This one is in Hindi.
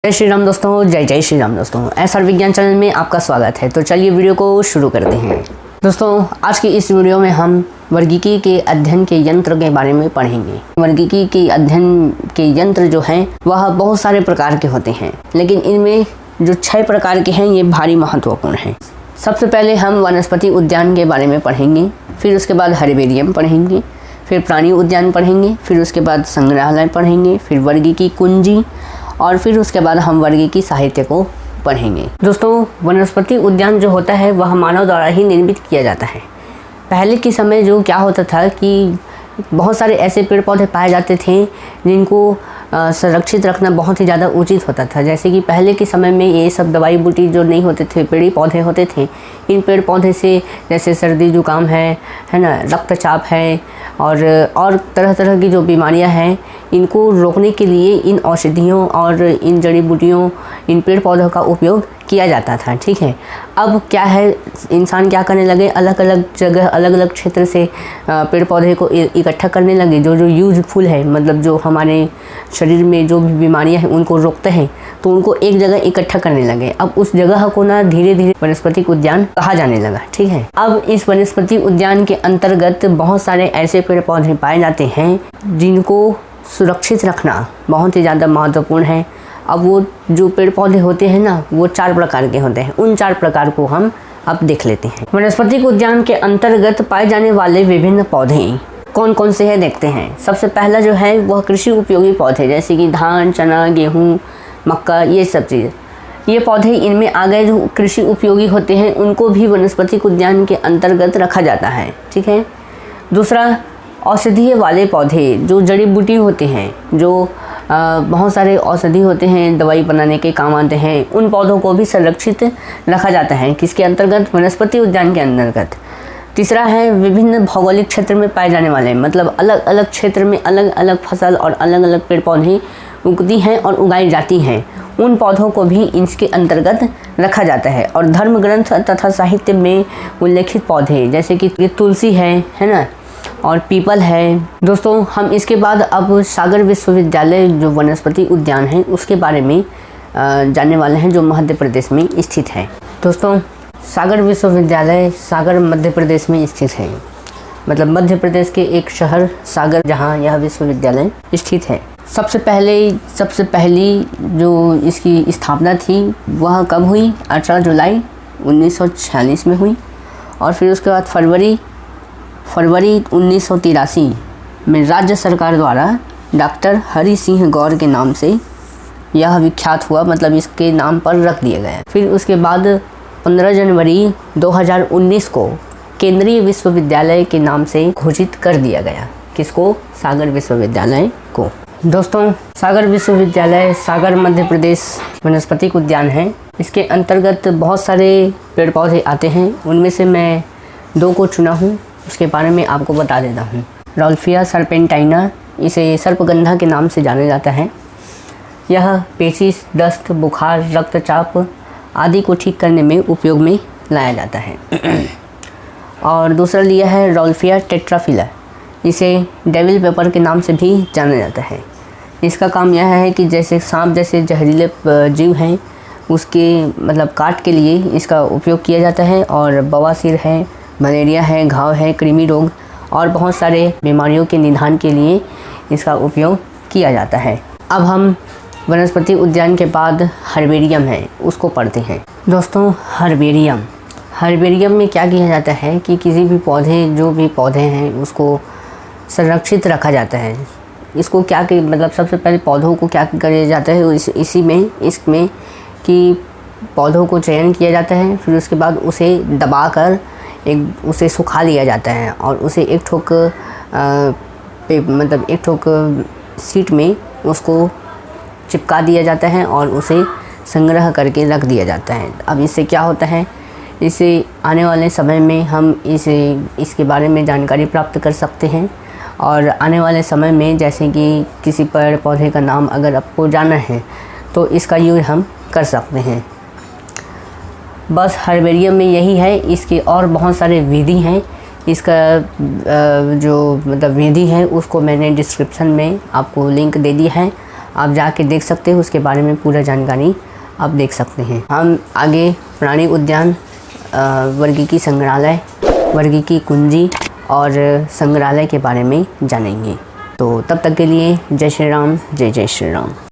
जय श्री राम दोस्तों, जय जय श्री राम दोस्तों। एसआर विज्ञान चैनल में आपका स्वागत है। तो चलिए वीडियो को शुरू करते हैं। दोस्तों आज की इस वीडियो में हम वर्गीकी के अध्ययन के यंत्र के बारे में पढ़ेंगे। वर्गीकी के अध्ययन के यंत्र जो हैं वह बहुत सारे प्रकार के होते हैं, लेकिन इनमें जो 6 प्रकार के हैं ये भारी महत्वपूर्ण हैं। सबसे पहले हम वनस्पति उद्यान के बारे में पढ़ेंगे, फिर उसके बाद हर्बेरियम पढ़ेंगे, फिर प्राणी उद्यान पढ़ेंगे, फिर उसके बाद संग्रहालय पढ़ेंगे, फिर वर्गीकी कुंजी और फिर उसके बाद हम वर्गीकी साहित्य को पढ़ेंगे। दोस्तों वनस्पति उद्यान जो होता है वह मानव द्वारा ही निर्मित किया जाता है। पहले के समय जो क्या होता था कि बहुत सारे ऐसे पेड़ पौधे पाए जाते थे जिनको संरक्षित रखना बहुत ही ज़्यादा उचित होता था। जैसे कि पहले के समय में ये सब दवाई बूटी जो नहीं होते थे, पेड़ पौधे होते थे। इन पेड़ पौधे से जैसे सर्दी जुकाम है ना, रक्तचाप है और तरह तरह की जो बीमारियां हैं इनको रोकने के लिए इन औषधियों और इन जड़ी बूटियों, इन पेड़ पौधों का उपयोग किया जाता था। ठीक है, अब क्या है, इंसान क्या करने लगे, अलग अलग जगह अलग अलग क्षेत्र से पेड़ पौधे को इकट्ठा करने लगे जो यूजफुल है, मतलब जो हमारे शरीर में जो भी बीमारियां हैं उनको रोकते हैं, तो उनको एक जगह इकट्ठा करने लगे। अब उस जगह को ना धीरे धीरे वनस्पतिक उद्यान कहा जाने लगा। ठीक है, अब इस वनस्पति उद्यान के अंतर्गत बहुत सारे ऐसे पेड़ पौधे पाए जाते हैं जिनको सुरक्षित रखना बहुत ही ज़्यादा महत्वपूर्ण है। अब वो जो पेड़ पौधे होते हैं ना वो 4 प्रकार के होते हैं। उन 4 प्रकार को हम अब देख लेते हैं। वनस्पतिक उद्यान के अंतर्गत पाए जाने वाले विभिन्न पौधे कौन कौन से हैं देखते हैं। सबसे पहला जो है वह कृषि उपयोगी पौधे, जैसे कि धान, चना, गेहूँ, मक्का, ये सब चीज़ें, ये पौधे इनमें आ गए। जो कृषि उपयोगी होते हैं उनको भी वनस्पतिक उद्यान के अंतर्गत रखा जाता है। ठीक है, दूसरा औषधीय वाले पौधे जो जड़ी बूटी होते हैं, जो बहुत सारे औषधि होते हैं, दवाई बनाने के काम आते हैं, उन पौधों को भी संरक्षित रखा जाता है। किसके अंतर्गत? वनस्पति उद्यान के अंतर्गत। तीसरा है विभिन्न भौगोलिक क्षेत्र में पाए जाने वाले, मतलब अलग अलग क्षेत्र में अलग अलग फसल और अलग अलग पेड़ पौधे उगती हैं और उगाई जाती हैं, उन पौधों को भी इसके अंतर्गत रखा जाता है। और धर्म ग्रंथ तथा साहित्य में उल्लेखित पौधे जैसे कि तुलसी है ना, और पीपल है। दोस्तों हम इसके बाद अब सागर विश्वविद्यालय जो वनस्पति उद्यान है उसके बारे में जानने वाले हैं, जो मध्य प्रदेश में स्थित है। दोस्तों सागर विश्वविद्यालय सागर मध्य प्रदेश में स्थित है, मतलब मध्य प्रदेश के एक शहर सागर जहां यह विश्वविद्यालय स्थित है। सबसे पहली जो इसकी स्थापना थी वह कब हुई? 18 जुलाई 1946 में हुई। और फिर उसके बाद फरवरी 1983 में राज्य सरकार द्वारा डॉक्टर हरि सिंह गौर के नाम से यह विख्यात हुआ, मतलब इसके नाम पर रख दिया गया। फिर उसके बाद 15 जनवरी 2019 को केंद्रीय विश्वविद्यालय के नाम से घोषित कर दिया गया। किसको? सागर विश्वविद्यालय को। दोस्तों सागर विश्वविद्यालय सागर मध्य प्रदेश वनस्पतिक उद्यान है। इसके अंतर्गत बहुत सारे पेड़ पौधे आते हैं, उनमें से मैं 2 को चुना हूँ, उसके बारे में आपको बता देता हूँ। रॉल्फिया सर्पेंटाइना, इसे सर्पगंधा के नाम से जाना जाता है। यह पेचिश, दस्त, बुखार, रक्तचाप आदि को ठीक करने में उपयोग में लाया जाता है। और दूसरा लिया है रॉल्फिया टेट्राफिला, इसे डेविल पेपर के नाम से भी जाना जाता है। इसका काम यह है कि जैसे सांप जैसे जहरीले जीव हैं उसके मतलब काट के लिए इसका उपयोग किया जाता है। और बवासीर है, मलेरिया है, घाव है, कृमि रोग और बहुत सारे बीमारियों के निदान के लिए इसका उपयोग किया जाता है। अब हम वनस्पति उद्यान के बाद हर्बेरियम है उसको पढ़ते हैं। दोस्तों हर्बेरियम में क्या किया जाता है कि किसी भी पौधे, जो भी पौधे हैं उसको संरक्षित रखा जाता है। इसको क्या कि मतलब सबसे पहले पौधों को क्या किया जाता है, इसमें कि पौधों को चयन किया जाता है, फिर उसके बाद उसे दबाकर उसे सुखा लिया जाता है और उसे एक ठोक सीट में उसको चिपका दिया जाता है और उसे संग्रह करके रख दिया जाता है। अब इससे क्या होता है, इससे आने वाले समय में हम इसके बारे में जानकारी प्राप्त कर सकते हैं। और आने वाले समय में जैसे कि किसी पेड़ पौधे का नाम अगर आपको जाना है तो इसका यूज़ हम कर सकते हैं। बस हर्बेरियम में यही है। इसके और बहुत सारे विधि हैं। इसका जो मतलब विधि है उसको मैंने डिस्क्रिप्शन में आपको लिंक दे दी है, आप जाके देख सकते हो, उसके बारे में पूरा जानकारी आप देख सकते हैं। हम आगे प्राणी उद्यान, वर्गीकी संग्रहालय, वर्गीकी कुंजी और संग्रहालय के बारे में जानेंगे। तो तब तक के लिए जय श्री राम, जय जय श्री राम।